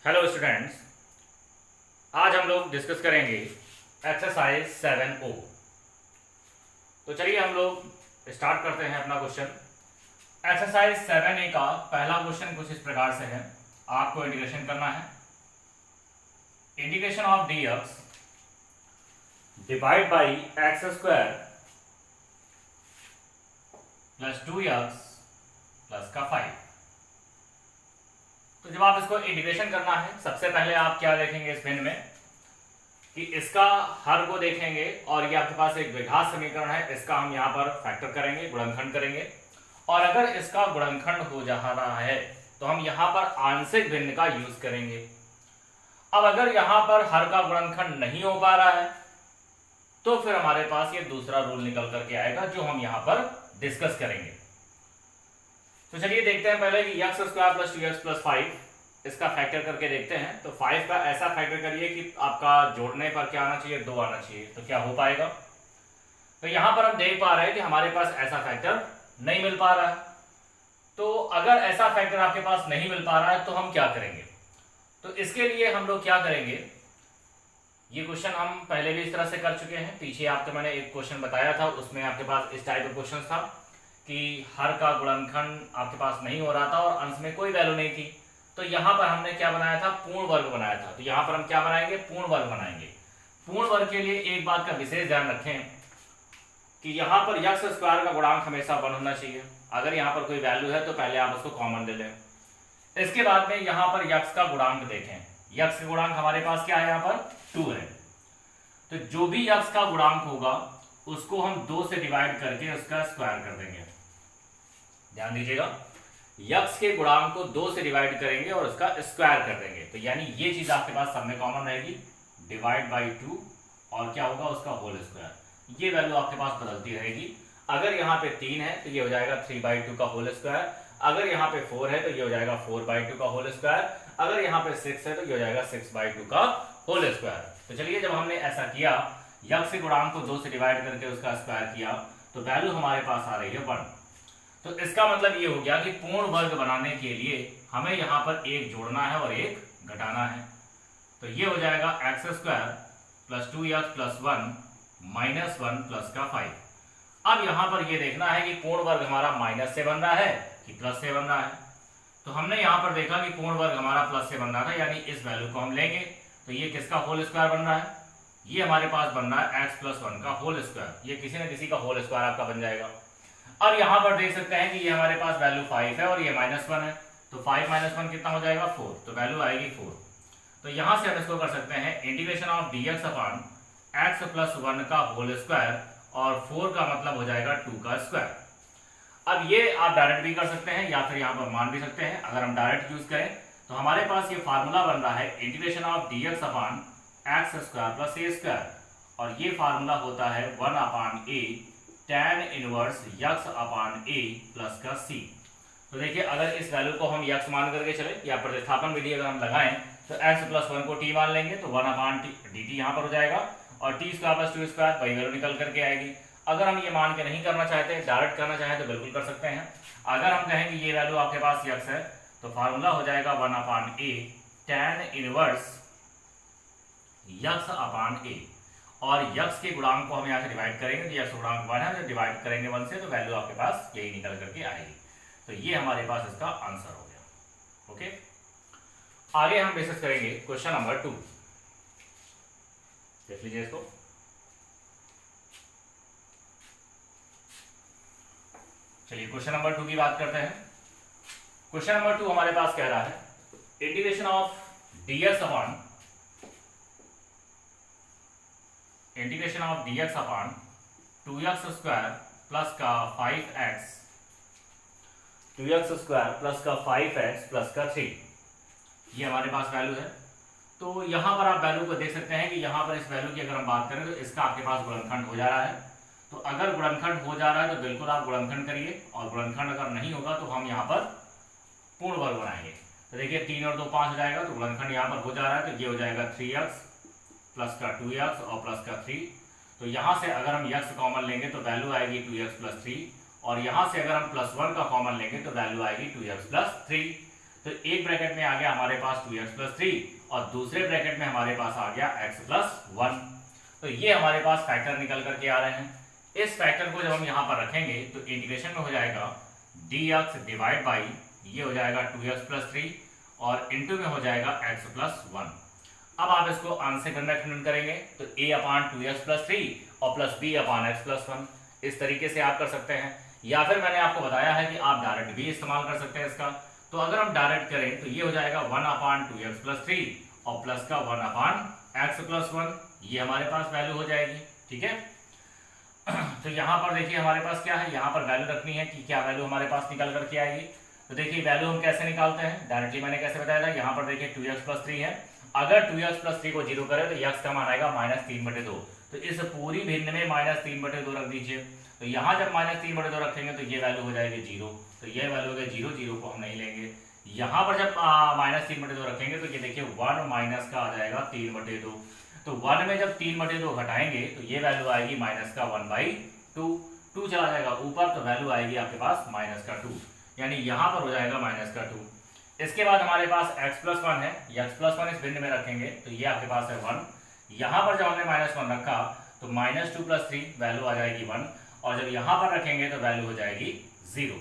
Hello students, आज हम लोग डिस्कस करेंगे एक्सरसाइज 7O। तो चलिए हम लोग स्टार्ट करते हैं अपना क्वेश्चन। एक्सरसाइज 7A का पहला क्वेश्चन कुछ इस प्रकार से है। आपको इंटीग्रेशन करना है। Integration of D x divide by x square plus 2x plus का 5। तो जब आप इसको इंटीग्रेशन करना है, सबसे पहले आप क्या देखेंगे इस भिन्न में कि इसका हर को देखेंगे और ये आपके पास एक द्विघात समीकरण है, इसका हम यहाँ पर फैक्टर करेंगे, गुणनखंड करेंगे। और अगर इसका गुणनखंड हो जा रहा है तो हम यहाँ पर आंशिक भिन्न का यूज करेंगे। अब अगर यहाँ पर हर का गुणनखंड नहीं हो पा रहा है तो फिर हमारे पास ये दूसरा रूल निकल करके आएगा जो हम यहाँ पर डिस्कस करेंगे। तो चलिए देखते हैं पहले कि x square plus 2x plus 5 इसका फैक्टर करके देखते हैं। तो 5 का ऐसा फैक्टर करिए कि आपका जोड़ने पर क्या आना चाहिए, 2 आना चाहिए। तो क्या हो पाएगा? तो यहां पर हम देख पा रहे हैं कि हमारे पास ऐसा फैक्टर नहीं मिल पा रहा है। तो अगर ऐसा फैक्टर आपके पास नहीं मिल पा रहा है तो हम क्या करेंगे? तो इसके लिए हम लोग क्या करेंगे, ये क्वेश्चन हम पहले भी इस तरह से कर चुके हैं। पीछे आपको मैंने एक क्वेश्चन बताया था, उसमें आपके पास इस टाइप का क्वेश्चन था कि हर का गुणनखंड आपके पास नहीं हो रहा था और अंश में कोई वैल्यू नहीं थी। तो यहां पर हमने क्या बनाया था, पूर्ण वर्ग बनाया था। तो यहां पर हम क्या बनाएंगे, पूर्ण वर्ग बनाएंगे। पूर्ण वर्ग के लिए एक बात का विशेष ध्यान रखें कि यहां पर यक्स स्क्वायर का गुणांक हमेशा 1 होना चाहिए। अगर यहां पर कोई वैल्यू है तो पहले आप उसको कॉमन ले लें। इसके बाद में यहां पर यक्स का गुणांक देखें। यक्स का गुणांक हमारे पास क्या है, यहां पर 2 है। तो जो भी यक्स का गुणांक होगा उसको हम 2 से डिवाइड करके उसका स्क्वायर कर देंगे। ध्यान दीजिएगा, यक्स के गुणांक को 2 से डिवाइड करेंगे और उसका स्क्वायर कर देंगे। तो यानी ये चीज आपके पास सब में कॉमन रहेगी, डिवाइड बाई 2 और क्या होगा उसका होल स्क्वायर। ये वैल्यू आपके पास बदलती रहेगी। अगर यहाँ पे 3 है तो ये हो जाएगा 3/2 का होल स्क्वायर। अगर यहाँ पे 4 है तो ये हो जाएगा 4/2 का होल स्क्वायर। अगर यहाँ पे 6 है तो ये हो जाएगा 6/2 का होल स्क्वायर। तो चलिए, जब हमने ऐसा किया, यक्स के गुणांक को 2 से डिवाइड करके उसका स्क्वायर किया, तो वैल्यू हमारे पास आ रही है 1। तो इसका मतलब ये हो गया कि पूर्ण वर्ग बनाने के लिए हमें यहां पर एक जोड़ना है और एक घटाना है। तो ये हो जाएगा x square plus 2x plus 1 minus 1 plus का 5। अब यहां पर ये देखना है कि पूर्ण वर्ग हमारा माइनस से बन रहा है कि प्लस से बन रहा है। तो हमने यहां पर देखा कि पूर्ण वर्ग हमारा प्लस से बन रहा था, यानी इस वैल्यू को हम लेंगे। तो ये किसका होल स्क्वायर बन रहा है, ये हमारे पास बन रहा है x प्लस 1 का होल स्क्वायर। ये किसी न किसी का होल स्क्वायर आपका बन जाएगा। अब यहां पर देख सकते हैं कि ये हमारे पास वैल्यू 5 है और ये -1 है। तो 5 - 1 कितना हो जाएगा, 4। तो वैल्यू आएगी 4। तो यहां से हम इसको कर सकते हैं integration of dx upon x plus 1 का होल स्क्वायर, और 4 का मतलब हो जाएगा 2 का स्क्वायर। अब ये आप डायरेक्ट भी कर सकते हैं या फिर यहाँ पर मान भी सकते हैं। अगर हम डायरेक्ट यूज करें तो हमारे पास ये फार्मूला बन रहा है integration of dx upon x square plus A square, और ये फार्मूला होता है 1 upon a tan inverse x upon a plus का c। तो देखिए, अगर इस वैल्यू को हम यक्स मान करके चले या प्रतिस्थापन विधि अगर हम लगाएं तो x प्लस 1 को t मान लेंगे तो 1 अपॉन dt यहाँ पर हो जाएगा, और t स्क्वायर प्लस 2 स्क्वायर वही वैल्यू निकल करके आएगी। अगर हम ये मान के नहीं करना चाहते, डायरेक्ट करना चाहें तो बिल्कुल कर सकते हैं। अगर हम कहें कि ये वैल्यू आपके पास यक्स है तो फार्मूला हो जाएगा 1 upon a tan inverse x upon a, और यक्स के गुणांक को हम यहाँ से डिवाइड करेंगे तो यक्स गुणांक 1 है, तो डिवाइड करेंगे 1 से तो वैल्यू आपके पास यही निकल करके आएगी। तो ये हमारे पास इसका आंसर हो गया। ओके, आगे हम डिस्कस करेंगे क्वेश्चन नंबर 2। देख लीजिए इसको। चलिए क्वेश्चन नंबर 2 की बात करते हैं। क्वेश्चन नंबर 2 हमारे पास कह रहा है integration of dx upon integration of dx upon 2x square plus का 5x 2x स्क्वायर प्लस का 5x प्लस का 3, ये हमारे पास वैल्यू है। तो यहां पर आप वैल्यू को देख सकते हैं कि यहां पर इस वैल्यू की अगर हम बात करें तो इसका आपके पास गुणनखंड हो जा रहा है। तो अगर गुणनखंड हो जा रहा है तो बिल्कुल आप गुणनखंड करिए, और गुणनखंड अगर नहीं होगा तो हम यहाँ पर पूर्ण वर्ग बनाएंगे। तो देखिए 3 और 2 5 हो जाएगा, तो गुणनखंड यहाँ पर हो जा रहा है। तो ये हो जाएगा 3x प्लस का 2x और प्लस का 3। तो यहाँ से अगर हम x कॉमन लेंगे तो वैल्यू आएगी 2x प्लस 3, और यहाँ से अगर हम +1 का कॉमन लेंगे तो वैल्यू आएगी 2x प्लस 3। तो एक ब्रैकेट में आ गया हमारे पास 2x प्लस 3 और दूसरे ब्रैकेट में हमारे पास आ गया x प्लस 1। तो ये हमारे पास फैक्टर निकल करके आ रहे हैं। इस फैक्टर को जब हम यहाँ पर रखेंगे तो इंटीग्रेशन में हो जाएगा dx डिवाइड बाई ये हो जाएगा 2x प्लस 3 और इंटू में हो जाएगा x प्लस 1। अब आप इसको आंसर खंडन करेंगे तो a अपान 2x प्लस 3 और प्लस b अपान x प्लस 1 इस तरीके से आप कर सकते हैं। या फिर मैंने आपको बताया है कि आप डायरेक्ट भी इस्तेमाल कर सकते हैं इसका। तो अगर हम डायरेक्ट करें तो ये हो जाएगा 1 अपान 2x प्लस 3 और प्लस का 1 अपान x प्लस 1, ये हमारे पास वैल्यू हो जाएगी। ठीक है, तो यहाँ पर देखिए हमारे पास क्या है, यहाँ पर वैल्यू रखनी है कि क्या वैल्यू हमारे पास निकल करके आएगी। तो देखिए वैल्यू हम कैसे निकालते हैं, डायरेक्टली मैंने कैसे बताया था। यहाँ पर देखिए 2x प्लस 3 है, अगर 2x प्लस 3 को 0 करें तो x का मान आएगा -3/2। तो इस पूरी भिन्न में -3/2 रख दीजिए। तो यहाँ जब -3/2 रखेंगे तो ये वैल्यू हो जाएगी 0, तो ये वैल्यू हो गया 0, 0 को हम नहीं लेंगे। यहाँ पर जब -3/2 रखेंगे तो ये देखिए 1 माइनस का आ जाएगा 3/2। तो 1 में जब 3/2 घटाएंगे तो ये वैल्यू आएगी माइनस का 1/2, 2 चला जाएगा ऊपर तो वैल्यू आएगी आपके पास माइनस का 2, यानी यहाँ पर हो जाएगा माइनस का 2। इसके बाद हमारे पास x प्लस 1 है, x प्लस 1 इस भिन्न में रखेंगे तो ये आपके पास है 1। यहाँ पर जब हमने -1 रखा तो -2 प्लस 3 वैल्यू आ जाएगी 1 और जब यहाँ पर रखेंगे तो वैल्यू हो जाएगी 0।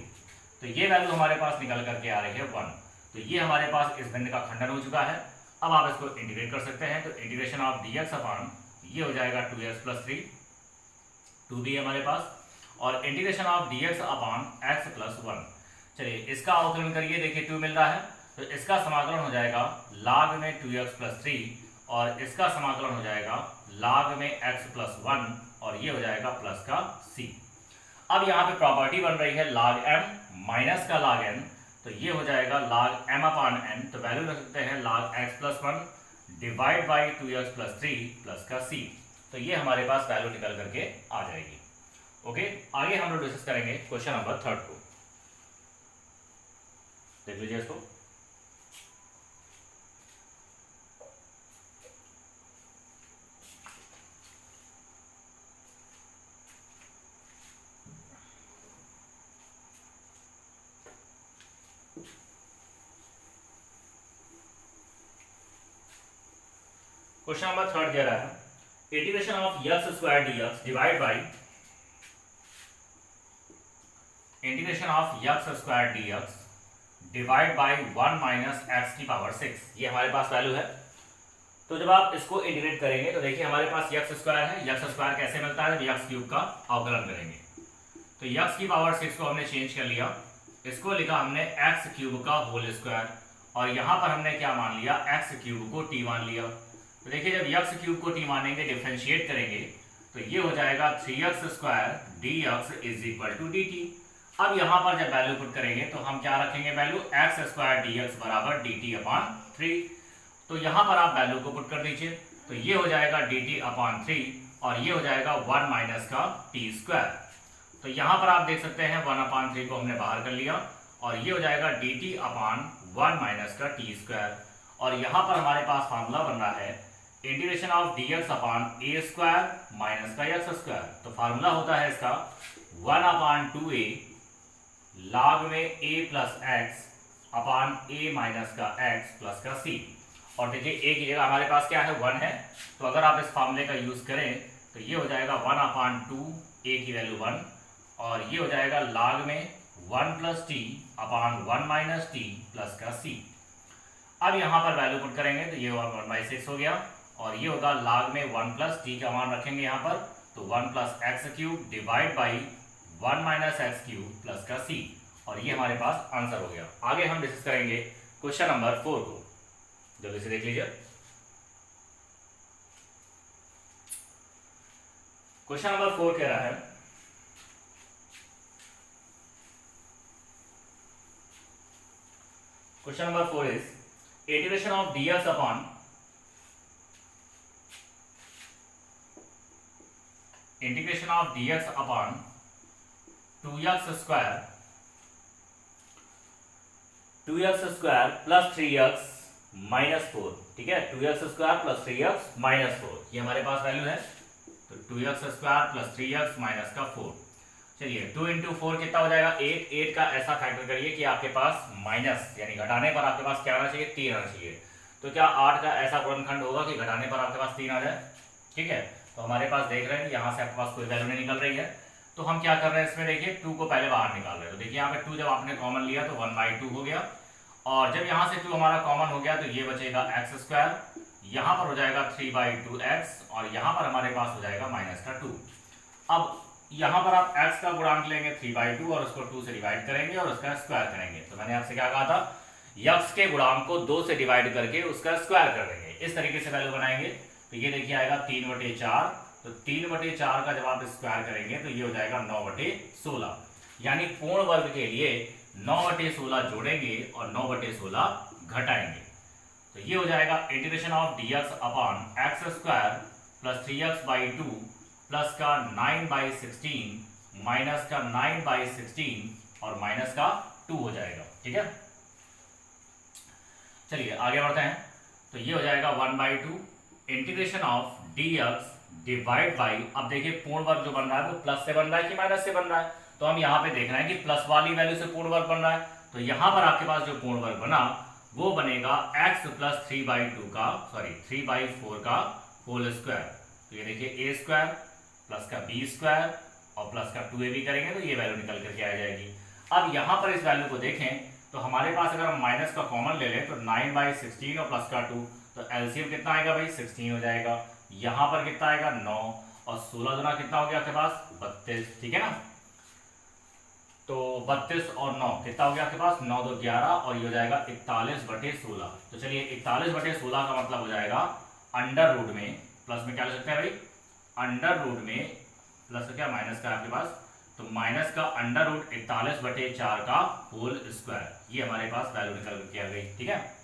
तो ये वैल्यू हमारे पास निकल करके आ रही है 1। तो ये हमारे पास इस भिन्न का खंडन हो चुका है। अब आप इसको इंटीग्रेट कर सकते हैं। तो इंटीग्रेशन ऑफ dx अपान ये हो जाएगा 2x प्लस 3, 2b हमारे पास, और integration of dx upon x plus 1। चलिए इसका अवकलन करिए, देखिए 2 मिल रहा है तो इसका समाकलन हो जाएगा log में 2x प्लस 3 और इसका समाकलन हो जाएगा log में x प्लस 1 और ये हो जाएगा प्लस का c। अब यहाँ पे प्रॉपर्टी बन रही है log m माइनस का log n, तो ये हो जाएगा log m अपान n। तो वैल्यू रख सकते हैं log x plus 1 divide by 2x plus 3 plus का c। तो ये हमारे पास वैल्यू निकल करके आ जाएगी। ओके, आगे हम लोग डिस्कस करेंगे क्वेश्चन नंबर 3 को। देख लीजिए इसको। क्वेश्चन नंबर 3 दे रहा है integration of x square dx divide by integration of x square dx divide by 1 minus x की पावर 6, ये हमारे पास वैल्यू है। तो जब आप इसको इंटीग्रेट करेंगे तो देखिए हमारे पास x स्क्वायर है, x स्क्वायर कैसे मिलता है जब x क्यूब का अवकलन करेंगे। तो x की पावर 6 को हमने चेंज कर लिया, इसको लिखा हमने x क्यूब का होल स्क्वायर और यहाँ पर हमने क्या मान लिया, x क्यूब को t मान लिया। तो देखिए जब x क्यूब को t मानेंगे, डिफरेंशिएट करेंगे तो ये हो जाएगा 3x square dx is equal to dt। अब यहाँ पर जब वैल्यू पुट करेंगे तो हम क्या रखेंगे वैल्यू, x स्क्वायर dx बराबर dt अपान 3। तो यहाँ पर आप वैल्यू को पुट कर दीजिए तो ये हो जाएगा dt अपान 3 और ये हो जाएगा 1 माइनस का t स्क्वायर। तो यहाँ पर आप देख सकते हैं 1 अपान 3 को हमने बाहर कर लिया और ये हो जाएगा dt अपान 1 माइनस का t स्क्वायर। और यहाँ पर हमारे पास फार्मूला बन रहा है integration of dx upon a square minus का x स्क्वायर। तो फार्मूला होता है इसका 1 अपान 2a log में a plus x upon a minus का x प्लस का c। और देखिए a की जगह हमारे पास क्या है 1 है, तो अगर आप इस फार्मूले का यूज करें तो ये हो जाएगा 1 अपान 2 a की वैल्यू 1 और ये हो जाएगा log में 1 प्लस t अपान 1 माइनस t प्लस का c। अब यहाँ पर वैल्यू पुट करेंगे तो ये 1/6 हो गया और ये होगा log में 1 प्लस t का मान रखेंगे यहाँ पर तो 1 plus x cube divide by 1 minus x cube plus का c और ये हमारे पास आंसर हो गया। आगे हम डिस्कस करेंगे क्वेश्चन नंबर 4 को, जल्दी से देख लीजिए। क्वेश्चन नंबर 4 कह रहा है question number 4 is integration of dx upon integration of dx upon 2x square plus 3x minus 4। ठीक है, 2x square plus 3x minus 4 ये हमारे पास वैल्यू है। तो 2x square plus 3x minus का 4। चलिए 2 इंटू 4 कितना हो जाएगा 8। 8 का ऐसा फैक्टर करिए कि आपके पास माइनस यानी घटाने पर आपके पास क्या आना चाहिए 3 आना चाहिए। तो क्या 8 का ऐसा गुणनखंड होगा कि घटाने पर आपके पास 3 आ जाए। ठीक है, तो हमारे पास देख रहे हैं कि यहाँ से आपके पास कोई वैल्यू नहीं निकल रही है। तो हम क्या कर रहे हैं इसमें, देखिए 2 को पहले बाहर निकाल रहे हैं। तो देखिए यहाँ पे 2 जब आपने कॉमन लिया तो 1/2 हो गया, और जब यहाँ से 2 हमारा कॉमन हो गया तो ये बचेगा x², यहाँ पर हो जाएगा 3/2x, और यहाँ पर हमारे पास हो जाएगा -2। अब यहाँ पर आप x का गुणांक लेंगे 3/2 और उसको 2 से डिवाइड करेंगे और उसका स्क्वायर करेंगे। तो मैंने आपसे क्या कहा था, x के गुणांक को 2 से डिवाइड करके उसका स्क्वायर कर देंगे, इस तरीके से वैल्यू बनाएंगे। तो ये देखिए आएगा 3/4, तो 3/4 का जब आप स्क्वायर करेंगे तो ये हो जाएगा 9/16, यानी पूर्ण वर्ग के लिए 9/16 जोड़ेंगे और 9/16 घटाएंगे। तो ये हो जाएगा integration of dx upon x² plus 3x/2 plus का 9/16 माइनस का 9/16 और माइनस का 2 हो जाएगा। ठीक है, चलिए आगे बढ़ते हैं। तो ये हो जाएगा 1/2 integration of dx divide by, अब देखिए पूर्ण वर्ग जो बन रहा है वो प्लस से बन रहा है कि माइनस से बन रहा है। तो हम यहाँ पे देख रहे हैं कि प्लस वाली वैल्यू से पूर्ण वर्ग बन रहा है। तो यहाँ पर आपके पास जो पूर्ण वर्ग बना वो बनेगा x प्लस 3/4 का होल स्क्वायर। तो ये देखिए a² प्लस का b² और प्लस का 2ab करेंगे तो ये वैल्यू निकल करके आ जाएगी। अब यहाँ पर इस वैल्यू को देखें तो हमारे पास अगर हम माइनस का कॉमन ले लें तो 9/16 और प्लस का 2, तो एलसीएम कितना आएगा भाई 16 हो जाएगा। यहाँ पर कितना आएगा 9 और 16 गुना कितना हो गया आपके पास 32। ठीक है ना, तो 32 और 9 कितना हो गया आपके पास 9 2 11 और ये हो जाएगा 41/16। तो चलिए 41/16 का मतलब हो जाएगा अंडर रूट में, प्लस में क्या ले सकते हैं भाई अंडर रूट में, प्लस का क्या माइनस का आपके पास, तो माइनस का अंडर रूट 41/4 का होल स्क्वायर, ये हमारे पास वैल्यू निकल के आ गई। ठीक है,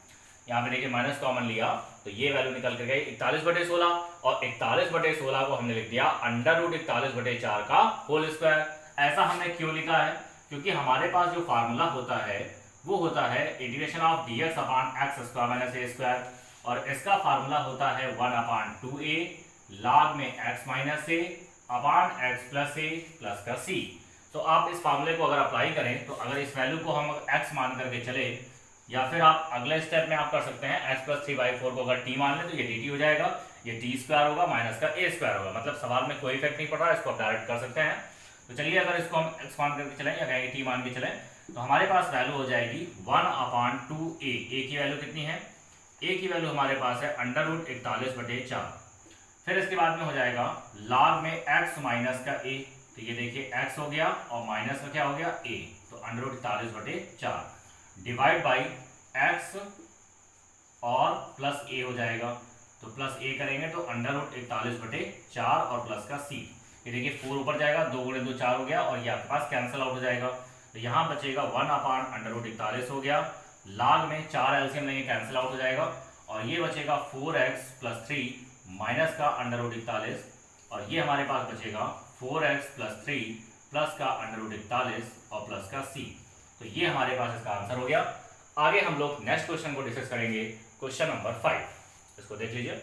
यहाँ पे देखिए माइनस कॉमन लिया तो ये वैल्यू निकल कर गई 41/16, और 41/16 को हमने लिख दिया अंडर रूट 41/4 का होल स्क्वायर। ऐसा हमने क्यों लिखा है, क्योंकि हमारे पास जो फार्मूला होता है वो होता है integration of dx upon x² minus a², और इसका फार्मूला होता है 1/2a log में x minus a upon x plus a plus का c। तो आप इस फार्मूले को अगर अप्लाई करें तो अगर इस वैल्यू को हम x मान करके चले, या फिर आप अगले स्टेप में आप कर सकते हैं x प्लस 3/4 को अगर t मान ले तो ये dt हो जाएगा, ये t² होगा माइनस का a² होगा। मतलब सवाल में कोई इफेक्ट नहीं पड़ रहा है, इसको आप डायरेक्ट कर सकते हैं। तो चलिए अगर इसको हम x मान करके चलें या कहेंगे t मान के चलें तो हमारे पास वैल्यू हो जाएगी 1/2a। a की वैल्यू कितनी है, a की वैल्यू हमारे पास है अंडर रूट 41/4। फिर इसके बाद में हो जाएगा log में x माइनस का a, तो ये देखिए x हो गया और माइनस का क्या हो गया a, तो under root 41/4 divide by x और प्लस a हो जाएगा। तो प्लस a करेंगे तो अंडर रूट 41/4 और प्लस का c, ये देखिए 4 ऊपर जाएगा, 2 गुणे 2 4 हो गया और ये आपके पास कैंसिल आउट हो जाएगा। तो यहाँ बचेगा 1/√41 हो गया, log में 4 एलसीएम लेंगे कैंसिल आउट हो जाएगा, और ये बचेगा 4x प्लस 3 माइनस का अंडर√41, और ये हमारे पास बचेगा 4x प्लस 3 प्लस का अंडर√41 और प्लस का c। तो ये हमारे पास इसका आंसर हो गया। आगे हम लोग नेक्स्ट क्वेश्चन को डिस्कस करेंगे, क्वेश्चन नंबर 5, इसको देख लीजिए।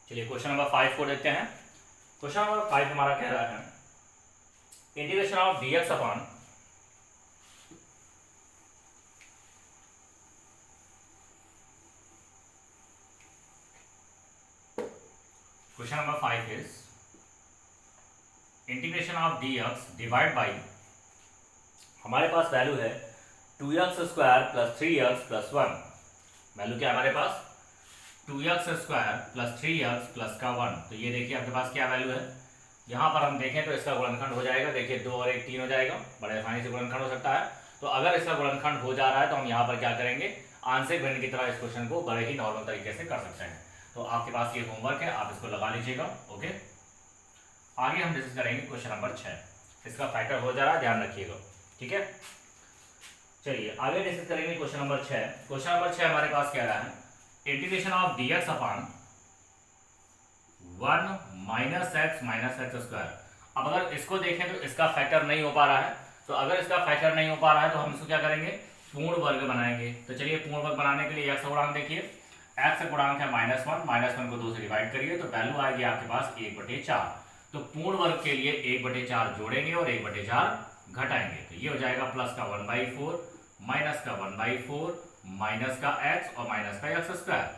चलिए क्वेश्चन नंबर 5 को देखते हैं। क्वेश्चन नंबर 5 हमारा कह रहा है integration of dx upon question number 5 is integration of dx divide by, हमारे पास वैल्यू है 2x² plus 3x plus 1। Value क्या है हमारे पास 2x² प्लस 3x प्लस का 1। तो ये देखिए आपके पास क्या वैल्यू है, यहाँ पर हम देखें तो इसका गुणनखंड हो जाएगा, देखिए 2 और 1 3 हो जाएगा, बड़े आसानी से गुणनखंड हो सकता है। तो अगर इसका गुणनखंड हो जा रहा है तो हम यहाँ पर क्या करेंगे, आंशिक भिन्न की तरह इस क्वेश्चन को बड़े ही नॉर्मल तरीके से कर सकते हैं। तो आपके पास ये होमवर्क है, आप इसको लगा लीजिएगा। ओके, आगे हम डिस्कस करेंगे क्वेश्चन नंबर 6, इसका फैक्टर हो जा रहा है, ध्यान रखिएगा। ठीक है, चलिए आगे डिस्कस करेंगे क्वेश्चन नंबर 6। क्वेश्चन नंबर 6 हमारे पास क्या रहा है integration of dx upon 1 minus x minus x square. अब अगर इसको देखें तो इसका फैक्टर नहीं हो पा रहा है, तो अगर इसका फैक्टर नहीं हो पा रहा है तो हम इसको क्या करेंगे, पूर्ण वर्ग बनाएंगे। तो चलिए पूर्ण वर्ग बनाने के लिए x का गुणांक देखिए, x का गुणांक है -1 को 2 से डिवाइड करिए तो वैल्यू आएगी आपके पास 1/4। तो पूर्ण वर्ग के लिए 1/4 जोड़ेंगे और 1/4 घटाएंगे तो ये हो जाएगा प्लस का 1/4 माइनस का 1/4 माइनस का x और माइनस का x स्क्वायर।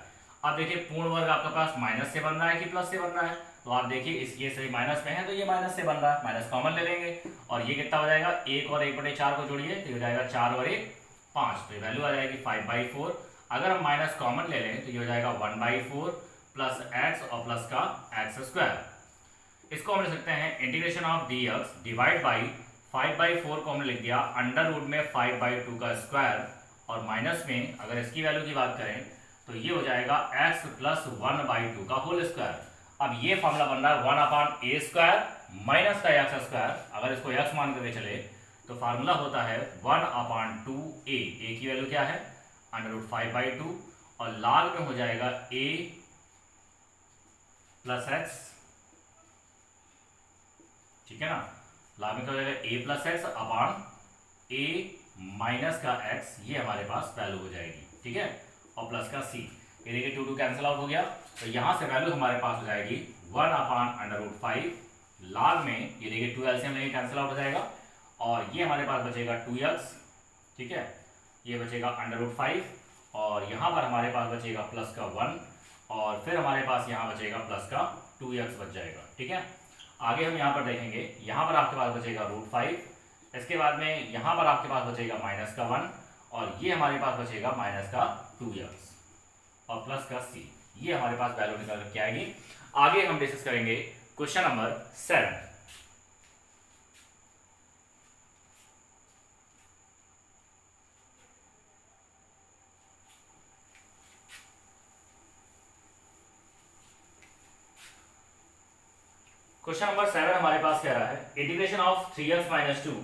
अब देखिए पूर्ण वर्ग आपके पास माइनस से बन रहा है कि प्लस से बन रहा है, तो आप देखिए इस ये सही माइनस में है तो ये माइनस से बन रहा है, माइनस कॉमन ले लेंगे और ये कितना हो जाएगा 1 और 1/4 को जोड़िए तो ये हो जाएगा 4 और 1 5, तो ये वैल्यू आ जाएगी 5/4। अगर हम माइनस कॉमन ले लें तो ये हो जाएगा 1/4 प्लस x और प्लस का x स्क्वायर। इसको हम लिख सकते हैं integration of dx divide by 5/4 को हमने लिख दिया अंडर रूट में 5/2 का स्क्वायर और माइनस में अगर इसकी वैल्यू की बात करें तो ये हो जाएगा x प्लस 1/2 का होल स्क्वायर। अब ये फॉर्मूला बन रहा है 1/a स्क्वायर माइनस का x स्क्वायर। अगर इसको x मान करके चले तो फार्मूला होता है 1/2a। a की वैल्यू क्या है अंडर रूट 5/2 और log में हो जाएगा a प्लस x, ठीक है ना, log में क्या हो जाएगा a plus x upon a minus का x, ये हमारे पास वैल्यू हो जाएगी, ठीक है, और प्लस का c। ये देखिए 2 कैंसिल आउट हो गया तो यहां से वैल्यू हमारे पास हो जाएगी 1/√5 log में, ये देखिए 2 एलसीएम लेंगे कैंसिल आउट हो जाएगा और ये हमारे पास बचेगा 2x, ठीक है, ये बचेगा √5 और यहाँ पर हमारे पास बचेगा प्लस का 1 और फिर हमारे पास यहाँ बचेगा प्लस का 2x बच जाएगा, ठीक है। आगे हम यहाँ पर देखेंगे, यहाँ पर आपके पास बचेगा √5, इसके बाद में यहाँ पर आपके पास बचेगा माइनस का 1 और ये हमारे पास बचेगा माइनस का 2x और प्लस का c। ये हमारे पास वैल्यू निकल करके आएगी। आगे हम डिस्कस करेंगे क्वेश्चन नंबर 7। क्वेश्चन नंबर 7 हमारे पास कह रहा है integration of 3x 2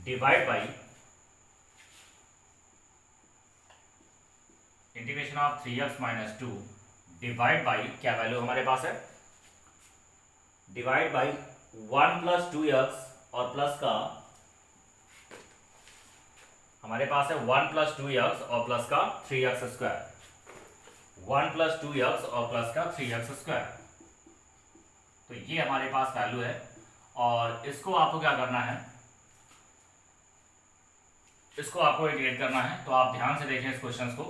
divide by integration of 3x 2 divide by क्या वैल्यू हमारे पास है, डिवाइड बाई 1 + 2x और प्लस का हमारे पास है 1 + 2x और प्लस का 3x स्क्वायर, 1 + 2x और प्लस का 3x स्क्वायर। तो ये हमारे पास वैल्यू है और इसको आपको क्या करना है, इसको आपको इंटीग्रेट करना है। तो आप ध्यान से देखें इस क्वेश्चन को।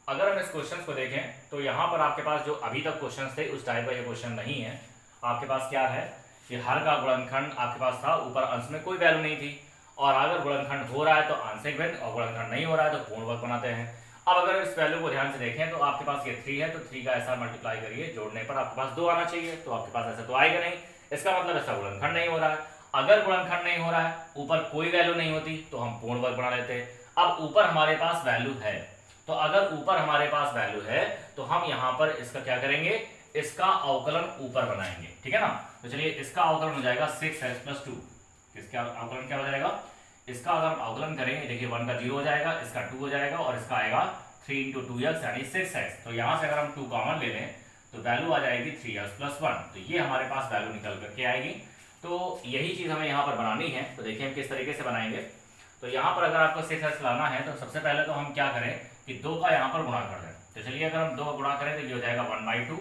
अगर हम इस क्वेश्चन को देखें तो यहाँ पर आपके पास जो अभी तक क्वेश्चन थे उस टाइप का ये क्वेश्चन नहीं है। आपके पास क्या है कि हर का गुणनखंड आपके पास था, ऊपर अंश में कोई वैल्यू नहीं थी और अगर गुणनखंड हो रहा है तो आंशिक भिन्न और गुणनखंड नहीं हो रहा है तो पूर्ण वर्ग बनाते हैं। अब अगर इस वैल्यू को ध्यान से देखें तो आपके पास ये 3 है तो 3 का ऐसा मल्टीप्लाई करिए, जोड़ने पर आपके पास 2 आना चाहिए, तो आपके पास ऐसा तो आएगा नहीं, इसका मतलब ऐसा गुणनखंड नहीं हो रहा है। अगर गुणनखंड नहीं हो रहा है, ऊपर कोई वैल्यू नहीं होती तो हम पूर्ण वर्ग बना लेते हैं। अब ऊपर हमारे पास वैल्यू है, तो अगर ऊपर हमारे पास वैल्यू है तो हम यहाँ पर इसका क्या करेंगे, इसका अवकलन ऊपर बनाएंगे, ठीक है ना। तो चलिए इसका अवकलन हो जाएगा 6x + 2। इसका अवकलन क्या हो जाएगा, इसका अगर हम अवकलन करेंगे देखिए 1 का 0 हो जाएगा, इसका 2 हो जाएगा और इसका आएगा 3 × 2x यानी 6x। तो यहाँ से अगर हम 2 कॉमन ले लें तो वैल्यू आ जाएगी 3x + 1। तो ये हमारे पास वैल्यू निकल करके आएगी। तो यही चीज हमें यहाँ पर बनानी है। तो देखिए हम किस तरीके से बनाएंगे। तो यहाँ पर अगर आपको 6x लाना है तो सबसे पहले तो हम क्या करें कि 2 का यहाँ पर गुणा कर दें। तो चलिए अगर हम 2 का गुणा करें तो ये हो जाएगा 1/2।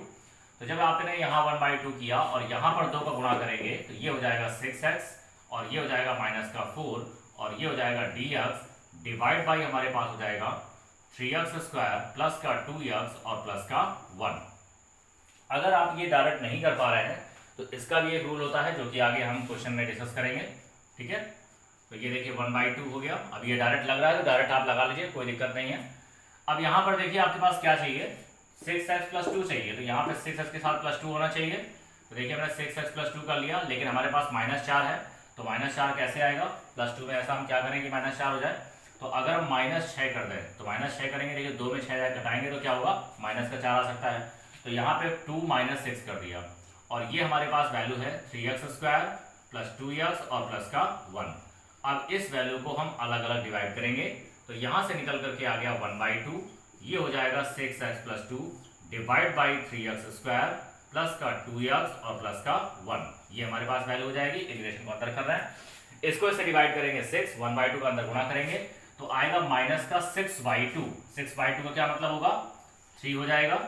तो जब आपने यहाँ 1/2 किया और यहाँ पर 2 का गुणा करेंगे तो ये हो जाएगा 6x और ये हो जाएगा -4 और ये हो जाएगा dx डिवाइड बाई हमारे पास हो जाएगा 3x² प्लस का 2x और प्लस का 1। अगर आप ये डायरेक्ट नहीं कर पा रहे हैं तो इसका भी एक रूल होता है जो कि आगे हम क्वेश्चन में डिस्कस करेंगे, ठीक है। तो ये देखिए 1/2 हो गया। अब ये डायरेक्ट लग रहा है तो डायरेक्ट आप लगा लीजिए, कोई दिक्कत नहीं है। अब यहाँ पर देखिए आपके पास क्या चाहिए, 6x + 2 चाहिए। तो यहाँ पे 6x के साथ +2 होना चाहिए। तो देखिए हमने 6x + 2 कर लिया, लेकिन हमारे पास -4 है। तो -4 कैसे आएगा, +2 में ऐसा हम क्या करें कि -4 हो जाए। तो अगर हम -6 कर दें तो -6 करेंगे, देखिए 2 में 6 घटाएंगे तो क्या होगा, -4 आ सकता है। तो यहाँ पे 2 - 6 कर दिया और ये हमारे पास वैल्यू है 3x² + 2x और प्लस का 1। अब इस वैल्यू को हम अलग अलग डिवाइड करेंगे। तो यहाँ से निकल करके आ गया 1/2, ये हो जाएगा 6x + 2 divide by 3x² plus का 2x और प्लस का 1। ये हमारे पास वैल्यू हो जाएगी। इंटीग्रेशन को अंदर कर रहे हैं। इसको इससे डिवाइड करेंगे 6, 1/2 का अंदर गुणा करेंगे तो आएगा माइनस का 6/2। 6/2 का क्या मतलब होगा 3 हो जाएगा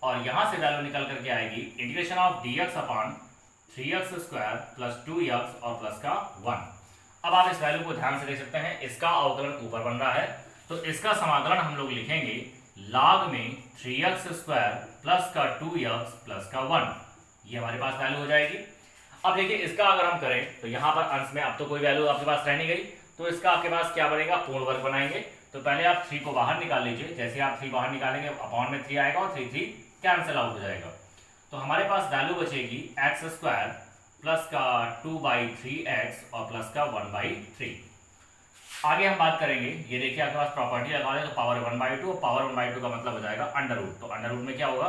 और यहां से वैल्यू निकल करके आएगी integration of dx upon 3x² plus 2x और प्लस का 1। अब आप इस वैल्यू को ध्यान से देख सकते हैं, इसका अवकलन ऊपर बन रहा है तो इसका समाकलन हम लोग लिखेंगे log में 3x² प्लस का 2x प्लस का 1। ये हमारे पास वैल्यू हो जाएगी। अब देखिए इसका अगर हम करें तो यहाँ पर अंश में अब तो कोई वैल्यू आपके पास रह नहीं गई, तो इसका आपके पास क्या बनेगा, पूर्ण वर्ग बनाएंगे। तो पहले आप 3 को बाहर निकाल लीजिए, जैसे आप 3 बाहर निकालेंगे अपॉन में 3 आएगा और 3 कैंसिल आउट हो जाएगा। तो हमारे पास वैल्यू बचेगी x² प्लस का 2/3x और प्लस का 1/3। आगे हम बात करेंगे, ये देखिए आपके पास प्रॉपर्टी लगा दें तो पावर 1/2 और पावर 1/2 का मतलब हो जाएगा अंडर रूट। तो अंडर रूट में क्या होगा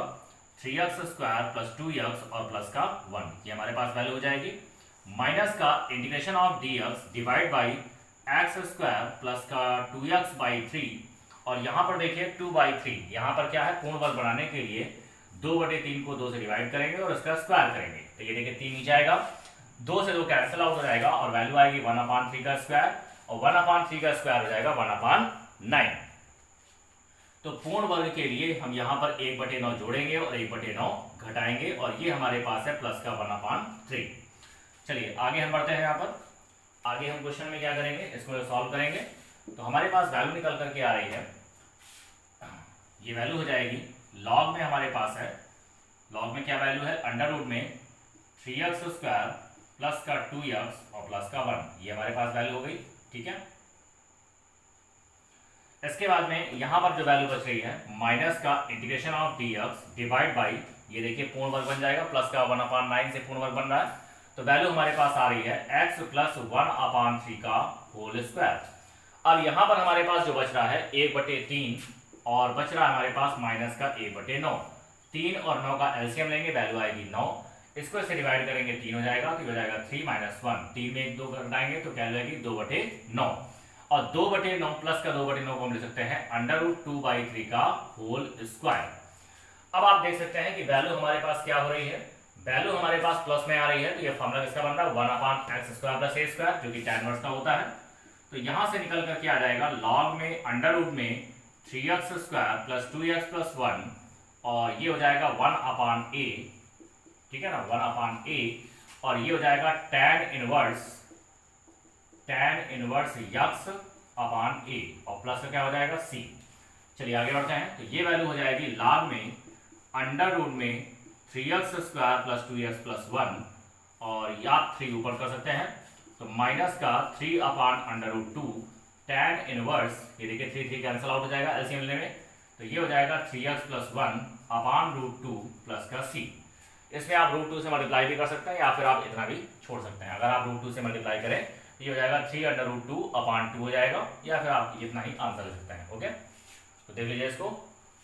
3x² प्लस 2x और प्लस का 1, ये हमारे पास वैल्यू हो जाएगी। माइनस का integration of dx divide by x² plus का 2x/3 और यहाँ पर देखिए 2/3, यहाँ पर क्या है पूर्ण वर्ग बनाने के लिए 2/3 को 2 से डिवाइड करेंगे और इसका स्क्वायर करेंगे तो ये देखिए 3 नीचे आएगा, 2 से 2 कैंसिल आउट हो जाएगा और वैल्यू आएगी 1/3 का स्क्वायर और 1/3 का स्क्वायर हो जाएगा 1/9। तो पूर्ण वर्ग के लिए हम यहाँ पर 1/9 जोड़ेंगे और 1/9 घटाएंगे और ये हमारे पास है प्लस का 1/3। चलिए आगे हम बढ़ते हैं। यहाँ पर आगे हम क्वेश्चन में क्या करेंगे, इसको सॉल्व करेंगे तो हमारे पास वैल्यू निकल करके आ रही है, ये वैल्यू हो जाएगी लॉग में हमारे पास है, लॉग में क्या वैल्यू है अंडर रूट में 3x² प्लस का 2x और प्लस का 1, ये हमारे पास वैल्यू हो गई। ठीक है, इसके बाद में यहां पर जो वैल्यू बच रही है माइनस का integration of dx divide by, ये देखिए पूर्ण वर्ग बन जाएगा, प्लस का 1/9 से पूर्ण वर्ग बन रहा है तो वैल्यू हमारे पास आ रही है x प्लस 1/3 का होल स्क्वायर। अब यहां पर हमारे पास जो बच रहा है 1/3 और बच रहा है हमारे पास माइनस का 1/9। 3 और 9 का एलसीएम लेंगे, वैल्यू आएगी 9, इसको इससे डिवाइड करेंगे 3 हो जाएगा तो ये हो जाएगा 3 - 1, 3 में 1 2 घटाएंगे तो क्या लगेगी 2/9 और 2/9 प्लस का 2/9 को हम लिख सकते हैं अंडर रूट 2/3 का होल स्क्वायर। अब आप देख सकते हैं कि वैल्यू हमारे पास क्या हो रही है, वैल्यू हमारे पास प्लस में आ रही है तो ये फॉर्मूला किसका बन रहा है 1/x² प्लस a² जो कि tan इनवर्स का होता है। तो यहां से निकल करके आ जाएगा लॉग में अंडर रूट में 3x² प्लस 2x प्लस 1 और ये हो जाएगा 1/a, ठीक है ना 1/a और ये हो जाएगा tan inverse x upon a और प्लस का क्या हो जाएगा c। चलिए आगे बढ़ते हैं, तो ये वैल्यू हो जाएगी लॉग में अंडर रूट में 3x² प्लस 2x प्लस 1 और या 3 ऊपर कर सकते हैं तो माइनस का 3/√2 tan इनवर्स, ये देखिए 3 कैंसिल आउट हो जाएगा एलसीएम लेने में तो ये हो जाएगा 3x प्लस 1/√2 प्लस का c। इसमें आप √2 से मल्टीप्लाई भी कर सकते हैं या फिर आप इतना भी छोड़ सकते हैं। अगर आप √2 से मल्टीप्लाई करें तो ये हो जाएगा 3/√2/2 हो जाएगा या फिर आप इतना ही आंसर लिख सकते हैं। ओके, तो देख लीजिए इसको।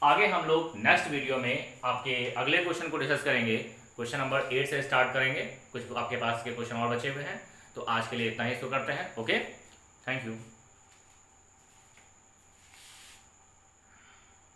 आगे हम लोग नेक्स्ट वीडियो में आपके अगले क्वेश्चन को डिस्कस करेंगे, क्वेश्चन नंबर 8 से स्टार्ट करेंगे, कुछ आपके पास के क्वेश्चन और बचे हुए हैं। तो आज के लिए इतना ही इसको करते हैं। Okay, thank you.